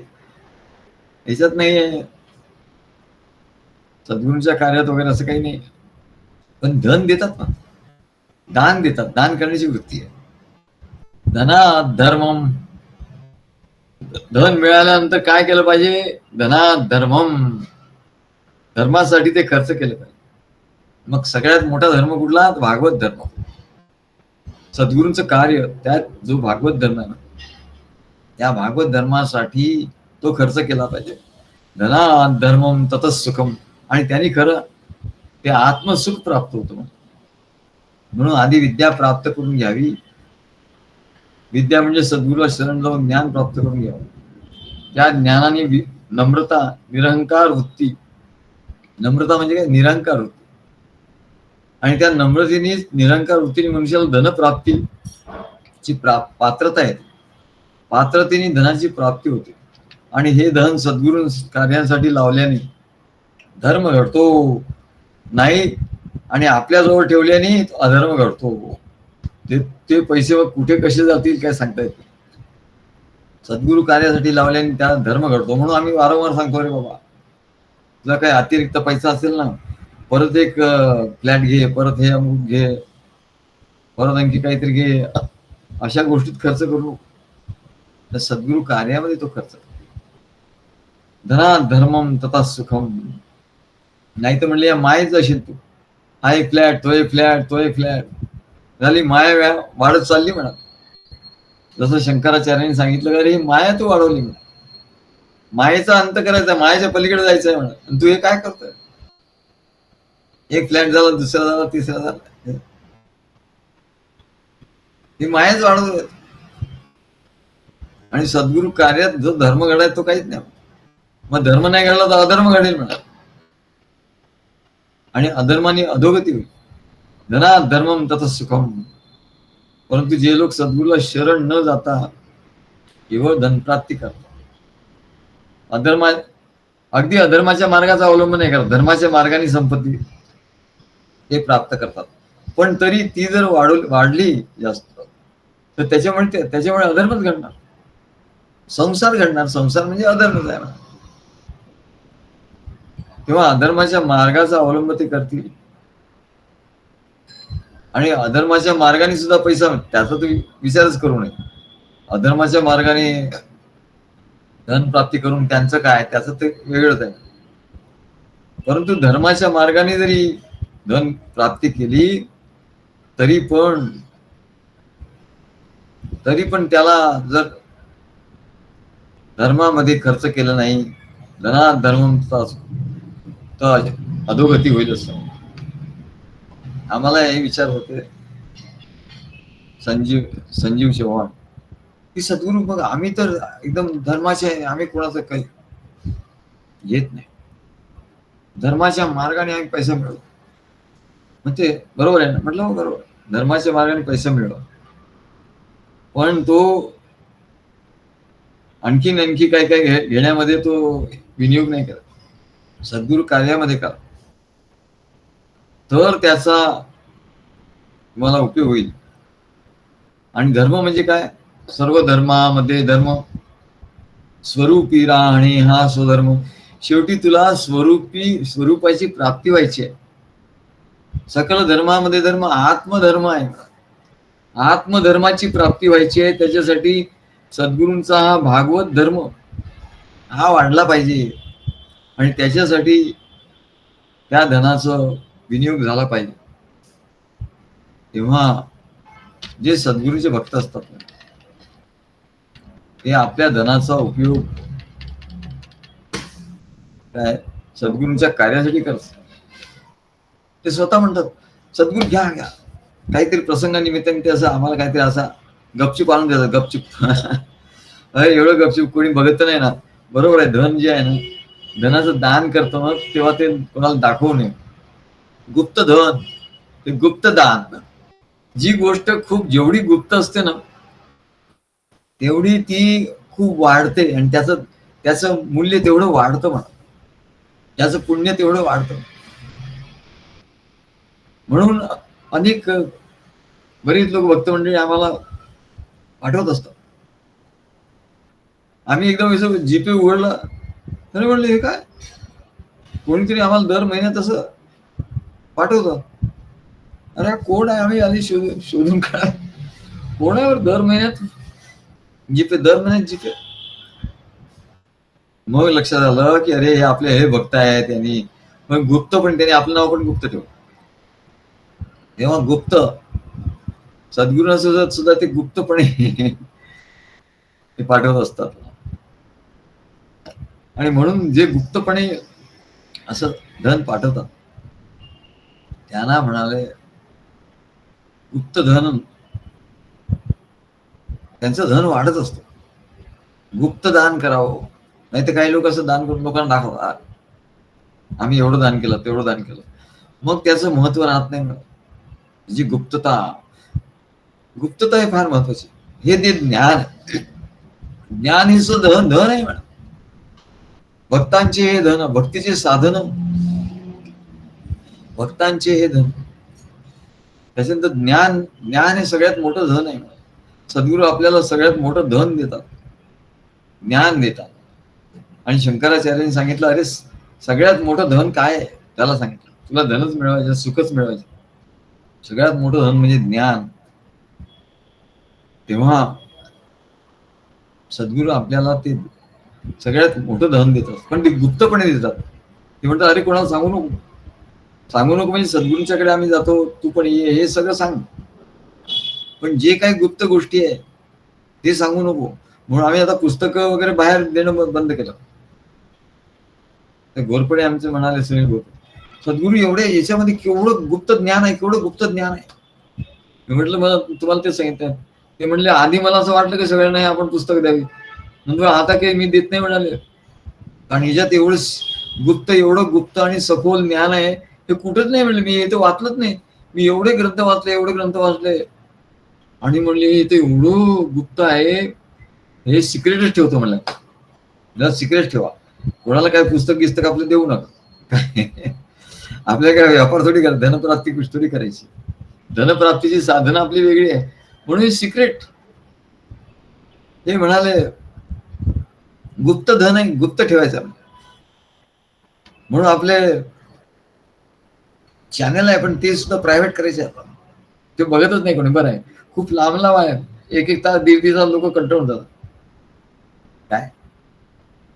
याच्यात नाही आहे, सद्गुरूंच्या कार्यात वगैरे असं काही नाही. पण धन देतात ना, दान देतात. दान करण्याची वृत्ती आहे. धनात् धर्मम. धन मिळाल्यानंतर काय केलं पाहिजे, धनात् धर्मम. धर्मासाठी ते खर्च केलं पाहिजे. मग सगळ्यात मोठा धर्म कुठला, भागवत धर्म. सद्गुरूंचं कार्य, त्यात जो भागवत धर्म आहे ना, त्या भागवत धर्मासाठी तो खर्च केला पाहिजे. धनात् धर्मम ततः सुखम. आणि त्यांनी खरं ते आत्मसुख प्राप्त होतं. म्हणून आधी विद्या प्राप्त करून घ्यावी. विद्या म्हणजे सद्गुरूला शरण जाऊन ज्ञान प्राप्त करून घ्यावं. त्या ज्ञानाने नम्रता, निरहंकार वृत्ती. नम्रता म्हणजे काय, निरहंकार वृत्ती. आणि त्या नम्रतेने, निरहंकार वृत्तीने मनुष्याला धनप्राप्तीची पात्रता आहे. पात्रतेने धनाची प्राप्ती होते. आणि हे धन सद्गुरू कार्यासाठी लावल्याने धर्म घडतो नाही. आणि आपल्याजवळ ठेवल्याने अधर्म घडतो. ते पैसे कुठे कसे जातील काय सांगता येत नाही. सद्गुरू कार्यासाठी लावल्याने त्या धर्म घडतो. म्हणून आम्ही वारंवार सांगतो, रे बाबा तुला काही अतिरिक्त पैसा असेल ना, परत एक फ्लॅट घे, परत हे अमुक घे, परत आणखी काहीतरी घे. अशा गोष्टीत खर्च करू. तर सद्गुरू कार्यामध्ये तो खर्च. धनात् धर्मम तथा सुखम. नाही तर म्हणले या मायेच असेल तू. हा एक फ्लॅट, तो एक फ्लॅट, तो एक फ्लॅट. झाली माया वाढत चालली म्हणा. जसं शंकराचार्यांनी सांगितलं, अरे माया तू वाढवली म्हणा. मायेचा अंत करायचा, मायेच्या पलीकडे जायचंय म्हणा. आणि तू हे काय करतोय, एक फ्लॅट झाला, दुसरा झाला, तिसरा झाला. ही मायाच वाढवत. आणि सद्गुरू कार्यात जो धर्म घडायचा तो काहीच नाही. मग धर्म नाही घडला तर अधर्म घडेल म्हणा. आणि अधर्माने अधोगती होईल. धनात् धर्मम ततः सुखम. परंतु जे लोक सद्गुरूला शरण न जाता केवळ धनप्राप्ती करतात, अगदी अधर्माच्या मार्गाचा अवलंब नाही करत, धर्माच्या मार्गाने संपत्ती ते प्राप्त करतात. पण तरी ती जर वाढली जास्त तर त्याच्यामुळे अधर्मच घडणार, संसार घडणार. संसार म्हणजे अधर्मच आहे. तेव्हा अधर्माच्या मार्गाचा अवलंब ते करतील. आणि अधर्माच्या मार्गाने सुद्धा पैसा, त्याचा तुम्ही विचारच करू नये. अधर्माच्या मार्गाने धन प्राप्ती करून त्यांचं काय, त्याचं ते वेगळंच आहे. परंतु धर्माच्या मार्गाने जरी धन प्राप्ती केली तरी पण त्याला जर धर्मामध्ये खर्च केला नाही, धनात धर्माचा तर अधोगती होईलच. आम्हाला हे विचार होते संजीव चव्हाण की सद्गुरू बघ, आम्ही तर एकदम धर्माचे आहे, आम्ही कोणाचं काही येत नाही, धर्माच्या मार्गाने आम्ही पैसा मिळवतो. मग ते बरोबर आहे ना? म्हटलं हो बरोबर, धर्माच्या मार्गाने पैसा मिळवा, पण तो आणखी काय काय घेण्यामध्ये तो विनियोग नाही करत. सद्गुरू कार्यामध्ये करा, तर त्याचा तुम्हाला उपयोग होईल. आणि धर्म म्हणजे काय? सर्व धर्मामध्ये धर्म स्वरूपी राहणे हा स्वधर्म. शेवटी तुला स्वरूपाची प्राप्ती व्हायची आहे. सकल धर्मामध्ये धर्म आत्मधर्म आहे. आत्मधर्माची प्राप्ती व्हायची आहे. त्याच्यासाठी सद्गुरूंचा हा भागवत धर्म हा वाढला पाहिजे, आणि त्याच्यासाठी त्या धनाचा विनियोग झाला पाहिजे. तेव्हा जे सद्गुरूचे भक्त असतात ते आपल्या धनाचा उपयोग काय सद्गुरूंच्या कार्यासाठी करतात. ते स्वतः म्हणतात सद्गुरू घ्या घ्या, काहीतरी प्रसंगानिमित्ताने ते असं आम्हाला काहीतरी असा गपचूप आणून द्यायचं. गपचूप अरे एवढं गपचूप कोणी बघत नाही ना. बरोबर आहे, धन जे आहे ना, धनाचं दान करतो ना तेव्हा ते कोणाला दाखवू नये. गुप्त धन, ते गुप्त दान. जी गोष्ट खूप जेवढी गुप्त असते ना तेवढी ती खूप वाढते, आणि त्याचं मूल्य तेवढं वाढतं म्हणा, त्याचं पुण्य तेवढं वाढतं. म्हणून अनेक बरीच लोक भक्त मंडळी आम्हाला पाठवत असतात. आम्ही एकदम जीपे उघडला तरी म्हणले हे काय, कोणीतरी आम्हाला दर महिन्यात असं पाठवतं. अरे कोण आहे? आम्ही आधी शोधून काढा कोण आहे दर महिन्यात जीपे. मग लक्षात आलं की अरे हे आपले हे भक्त आहेत, त्यांनी मग गुप्त पण त्यांनी आपलं नाव पण गुप्त ठेवलं. तेव्हा गुप्त सद्गुरूंना सुद्धा ते गुप्तपणे ते पाठवत असतात. आणि म्हणून जे गुप्तपणे असं धन पाठवतात त्यांना म्हणाले गुप्त धन, त्यांचं धन वाढत असतं. गुप्त दान करावं, नाही तर काही लोक असं दान करून लोकांना दाखवतात आम्ही एवढं दान केलं तेवढं दान केलं, मग त्याचं महत्व राहत नाही. जी गुप्तता हे फार महत्वाची. हे ते ज्ञान हे धन आहे म्हणा. भक्तांचे हे धन, भक्तीचे साधन भक्तांचे हे धन. त्याच्यानंतर ज्ञान हे सगळ्यात मोठं धन आहे. सद्गुरू आपल्याला सगळ्यात मोठं धन देतात, ज्ञान देतात. आणि शंकराचार्यांनी सांगितलं अरे सगळ्यात मोठं धन काय आहे, त्याला सांगितलं तुला धनच मिळवायचं, सुखच मिळवायचं, सगळ्यात मोठं धन म्हणजे ज्ञान. तेव्हा सद्गुरू आपल्याला ते सगळ्यात मोठं धन देतात, पण ते गुप्तपणे देतात. ते म्हणतात अरे कोणाला सांगू नको म्हणजे सद्गुरूंच्याकडे आम्ही जातो, तू पण ये, हे सगळं सांग, पण जे काही गुप्त गोष्टी आहे ते सांगू नको. म्हणून आम्ही आता पुस्तकं वगैरे बाहेर देणं बंद केलं. घोरपडे आमचे म्हणाले, सुनील घोरपडे, सद्गुरू एवढे याच्यामध्ये केवढं गुप्त ज्ञान आहे, केवढं गुप्त ज्ञान आहे. मी म्हटलं मला तुम्हाला ते सांगितलं. ते म्हणले आधी मला असं वाटलं की सगळ्यांना आपण पुस्तक द्यावी, नंतर आता काही मी देत नाही म्हणाले, कारण ह्याच्यात एवढं गुप्त आणि सखोल ज्ञान आहे हे कुठंच नाही. म्हणले मी हे तर वाचलंच नाही, मी एवढे ग्रंथ वाचले, आणि म्हणले इथे एवढं गुप्त आहे, हे सिक्रेटच ठेवतो. म्हणलं सिक्रेट ठेवा, कोणाला काय पुस्तक आपलं देऊ नका. आपल्या काय व्यापार थोडी करा, धनप्राप्ती कुछ थोडी करायची, धनप्राप्तीची साधनं आपली वेगळी आहे. म्हणून सिक्रेट ते म्हणाले गुप्त धन आहे, गुप्त ठेवायचं. म्हणून आपले चॅनल आहे पण ते सुद्धा प्रायव्हेट करायचे. आता ते बघतच नाही कोणी. बरं आहे, खूप लांब आहे, एक तास 1.5 तास लोक कंटाळून जातात काय.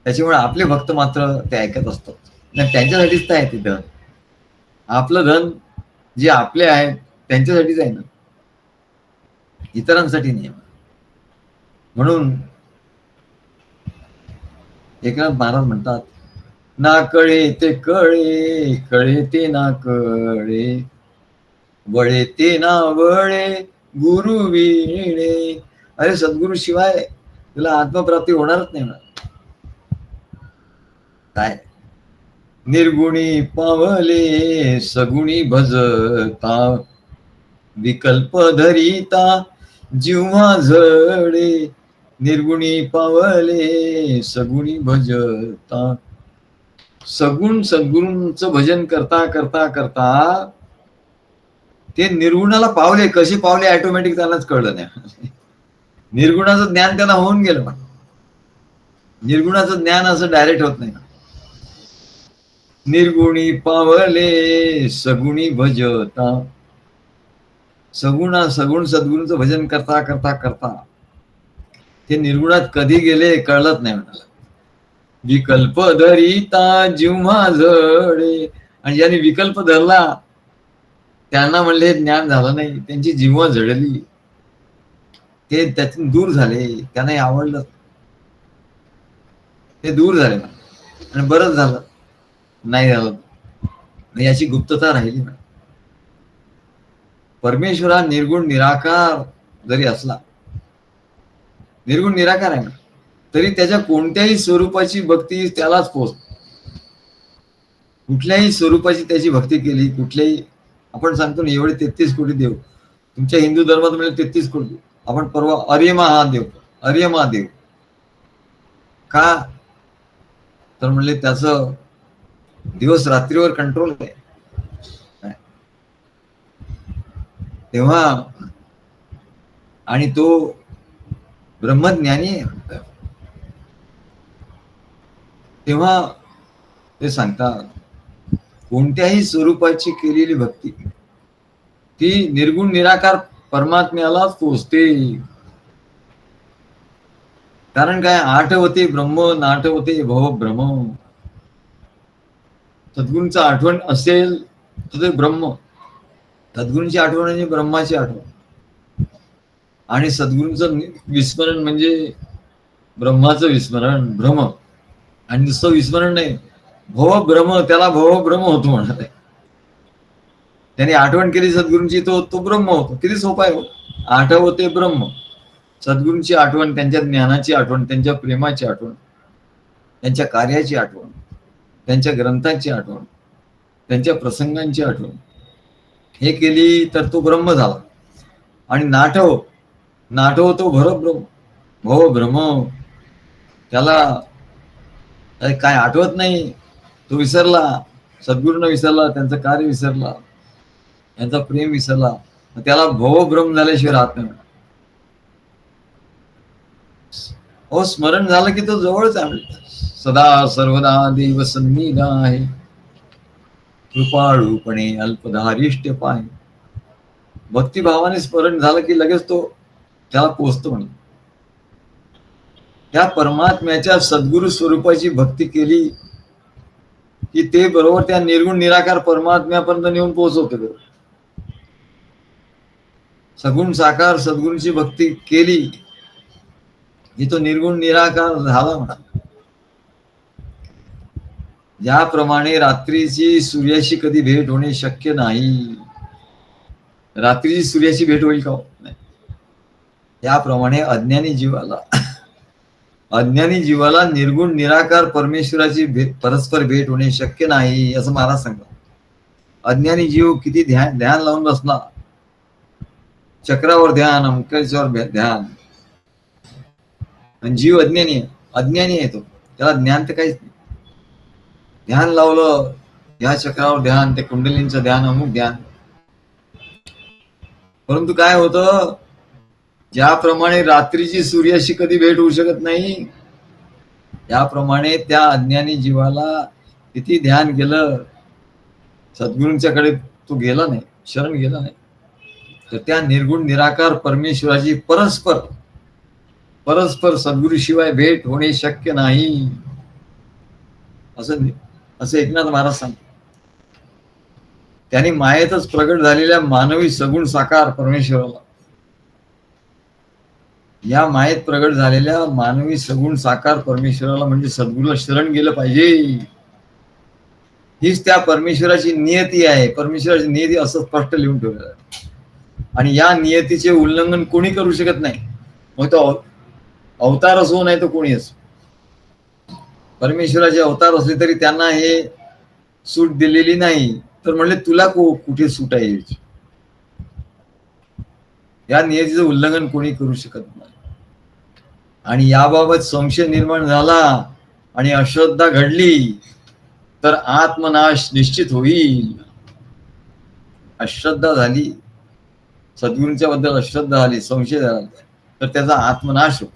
त्याच्यामुळे आपले भक्त मात्र ते ऐकत असतात. त्यांच्यासाठीच तर आहे ते धन. आपलं धन जे आपले आहे त्यांच्यासाठीच आहे ना, इतरांसाठी नाही. म्हणून एकनाथ महाराज म्हणतात, ना कळे ते कळे, कळे ते ना कळे, वळे ते ना वळे, गुरु विणे. अरे सद्गुरु शिवाय तुला आत्मप्राप्ती होणारच नाही ना. काय निर्गुणी पावले सगुणी भजता, विकल्प धरिता जिव्हा झळे. निर्गुणी पावले सगुणी भजता. सगुण सद्गुरूंचं भजन करता करता करता ते निर्गुणाला पावले. कशी पावले ऑटोमॅटिक त्यांनाच कळलं नाही. निर्गुणाचं ज्ञान त्यांना होऊन गेलं. पण निर्गुणाचं ज्ञान असं डायरेक्ट होत नाही. निर्गुणी पावले सगुणी भजता. सगुण सद्गुरूंचं भजन करता करता करता ते निर्गुणात कधी गेले कळलंच नाही म्हणाला. विकल्प धरिता जिव्हा झळे. आणि ज्यांनी विकल्प धरला त्यांना म्हणले ज्ञान झालं नाही, त्यांची जिव्हा झळली, ते त्यातून दूर झाले, त्यांना आवडलं, ते दूर झाले. आणि बरंच झालं नाही झालं, याची गुप्तता राहिली ना. परमेश्वर हा निर्गुण निराकार जरी असला, निर्गुण निराकार आहे ना, तरी त्याच्या कोणत्याही स्वरूपाची भक्ती त्यालाच पोहोचते. कुठल्याही स्वरूपाची त्याची भक्ती केली, कुठल्याही, आपण सांगतो ना एवढे 33 कोटी देव, तुमच्या हिंदू धर्मात म्हणजे 33 कोटी. आपण परवा आर्य महादेव, आर्य महादेव का, तर म्हणले त्याचं दिवस रात्रीवर कंट्रोल आहे. तेव्हा आणि तो ब्रह्मज्ञानी आहे. तेव्हा ते सांगतात, कोणत्याही स्वरूपाची केलेली भक्ती ती निर्गुण निराकार परमात्म्यालाच पोचते. कारण काय, आठवते ब्रह्म नाठवते भव भ्रम. सद्गुरूंचं आठवण असेल तर ते ब्रह्म, सद्गुरूंची आठवण म्हणजे ब्रह्माची आठवण. आणि सद्गुरूंचं विस्मरण म्हणजे ब्रह्माचं विस्मरण, भ्रम. आणि नुसतं विस्मरण नाही, भव भ्रम, त्याला भव भ्रम होतो म्हणत आहे. त्याने आठवण केली सद्गुरूंची, तो ब्रह्म होतो. किती सोपा आहे. आठवते ब्रह्म, सद्गुरूंची आठवण, त्यांच्या ज्ञानाची आठवण, त्यांच्या प्रेमाची आठवण, त्यांच्या कार्याची आठवण, त्यांच्या ग्रंथाची आठवण, त्यांच्या प्रसंगांची आठवण, हे केली तर तो ब्रह्म झाला. आणि नाठव तो भरब्रह्म, भव भ्रम. त्याला काय आठवत नाही, तो विसरला, सद्गुरूंना विसरला, त्यांचं कार्य विसरला, त्यांचा प्रेम विसरला, त्याला भवभ्रम झाल्याशिवाय राहत नाही. हो, स्मरण झालं की तो जवळच आहे. सदा सर्वदा देव सन्निध आहे, कृपाळूपणे अल्पधारिष्ट पाय. भक्तिभावाने स्मरण झालं की लगेच तो त्याला पोचतो. म्हणे त्या परमात्म्याच्या सद्गुरु स्वरूपाची भक्ती केली की ते बरोबर त्या निर्गुण निराकार परमात्म्यापर्यंत नेऊन पोहोचवते. सगुण साकार सद्गुरूंची भक्ती केली की तो निर्गुण निराकार झाला म्हणा. ज्याप्रमाणे रात्रीची सूर्याशी कधी भेट होणे शक्य नाही, रात्रीची सूर्याची भेट होईल का, त्याप्रमाणे अज्ञानी जीवाला निर्गुण निराकार परमेश्वराची परस्पर भेट होणे शक्य नाही, असं महाराज सांगतात. अज्ञानी जीव किती ध्यान लावून बसला, चक्रावर ध्यान, अमक्याच्यावर ध्यान, आणि जीव अज्ञानी आहे तो, त्याला ज्ञान तर काहीच नाही. ध्यान लावलं, या चक्रावर ध्यान, ते कुंडलींचं ध्यान, अमुक ध्यान, परंतु काय होतं, ज्याप्रमाणे रात्रीची सूर्याशी कधी भेट होऊ शकत नाही, याप्रमाणे त्या अज्ञानी जीवाला किती ध्यान केलं, सद्गुरूंच्याकडे तो गेला नाही, शरण गेला नाही, तर त्या निर्गुण निराकार परमेश्वराची परस्पर सद्गुरूशिवाय भेट होणे शक्य नाही, असं एकनाथ महाराज सांगतात. त्यांनी मायेतच प्रगट झालेल्या मानवी सगुण साकार परमेश्वराला, या मायेत प्रगट झालेल्या मानवी सगुण साकार परमेश्वराला म्हणजे सद्गुरूला शरण गेलं पाहिजे. हीच त्या परमेश्वराची नियती आहे. परमेश्वराची नियती असं स्पष्ट लिहून ठेवलेलं आहे. आणि या नियतीचे उल्लंघन कोणी करू शकत नाही. मग तो अवतार असो नाही तर कोणी असो, परमेश्वराचे अवतार असले तरी त्यांना हे सूट दिलेली नाही. तर म्हणले तुला कुठे सूट आहे याची? या नियतीचं उल्लंघन कोणी करू शकत नाही. आणि याबाबत संशय निर्माण झाला आणि अश्रद्धा घडली तर आत्मनाश निश्चित होईल. अश्रद्धा झाली, सद्गुरूंच्या बद्दल अश्रद्धा झाली, संशय झाला तर त्याचा आत्मनाश होतो.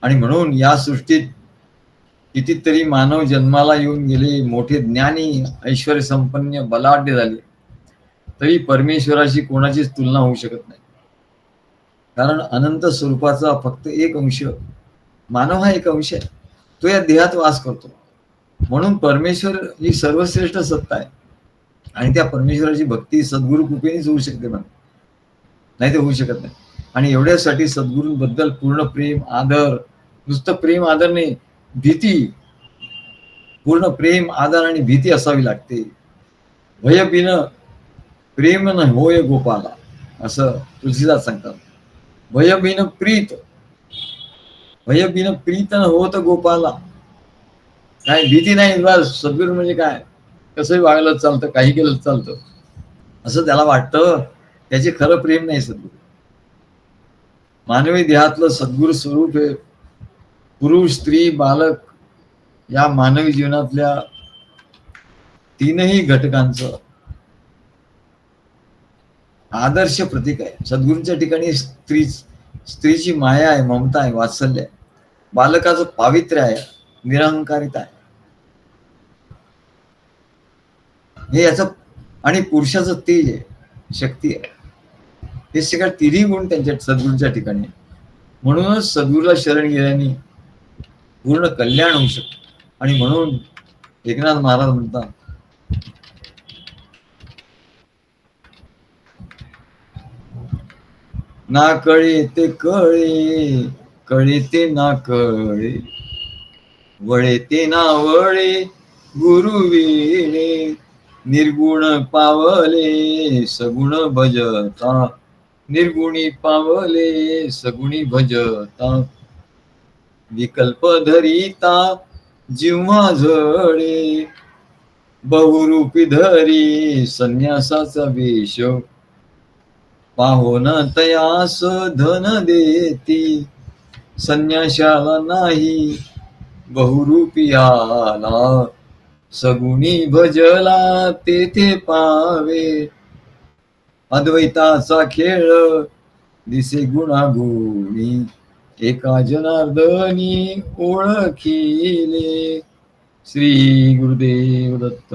आणि म्हणून या सृष्टीत कितीतरी मानव जन्माला येऊन गेले, मोठे ज्ञानी, ऐश्वर संपन्न, बलाढ्य झाले, तरी परमेश्वराशी कोणाचीच तुलना होऊ शकत नाही. कारण अनंत स्वरूपाचा फक्त एक अंश, मानव हा एक अंश आहे, तो या देहात वास करतो. म्हणून परमेश्वर ही सर्वश्रेष्ठ सत्ता आहे आणि त्या परमेश्वराची भक्ती सद्गुरु कृपेनेच होऊ शकते, नाही ते होऊ शकत नाही. आणि एवढ्यासाठी सद्गुरूंबद्दल पूर्ण प्रेम, आदर, नुसतं प्रेम आदर नाही, भीती, पूर्ण प्रेम, आदर आणि भीती असावी लागते. भय बिन प्रेम न होय गोपाला, असं तुलसीदास सांगतात. भय बिन प्रीत, भय बिन प्रीत न होत गोपाला. काय भीती नाही, बस सद्गुरू म्हणजे काय, कसंही वागलं चालतं, काही केलं चालतं असं त्याला वाटतं. त्याचे खरं प्रेम नाही सद्गुरू. मानवी देहातलं सद्गुरू स्वरूप हे पुरुष, स्त्री, बालक या मानवी जीवनातल्या तीनही घटकांचं आदर्श प्रतीक आहे. सद्गुरूंच्या ठिकाणी स्त्रीची माया आहे, ममता आहे, वात्सल्य आहे. बालकाचं पावित्र्य आहे, निरहंकारिता आहे. हे याचं आणि पुरुषाचं तेज आहे, शक्ती आहे. हे सगळं तिन्ही गुण त्यांच्या सद्गुरूंच्या ठिकाणी. म्हणूनच सद्गुरूला शरण गेल्याने पूर्ण कल्याण होऊ शकतं. आणि म्हणून एकनाथ महाराज म्हणतात, ना कळे ते कळे, कळे ते ना कळे, वळे ते ना वळे, गुरु वेणे. निर्गुण पावले सगुण भजता, निर्गुणी पावले सगुणी भजता. विकल्प धरिता जिव्हा झळे, बहुरूपी धरी संन्यासाचा वेश. पाहोन तयास धन देती, संन्याशाला नाही बहुरूपी आला. सगुणी भजला तेथे पावे, अद्वैताचा खेळ दिसे गुणागुणी. एका जनार्दनी ओळखिले. श्री गुरुदेव दत्त.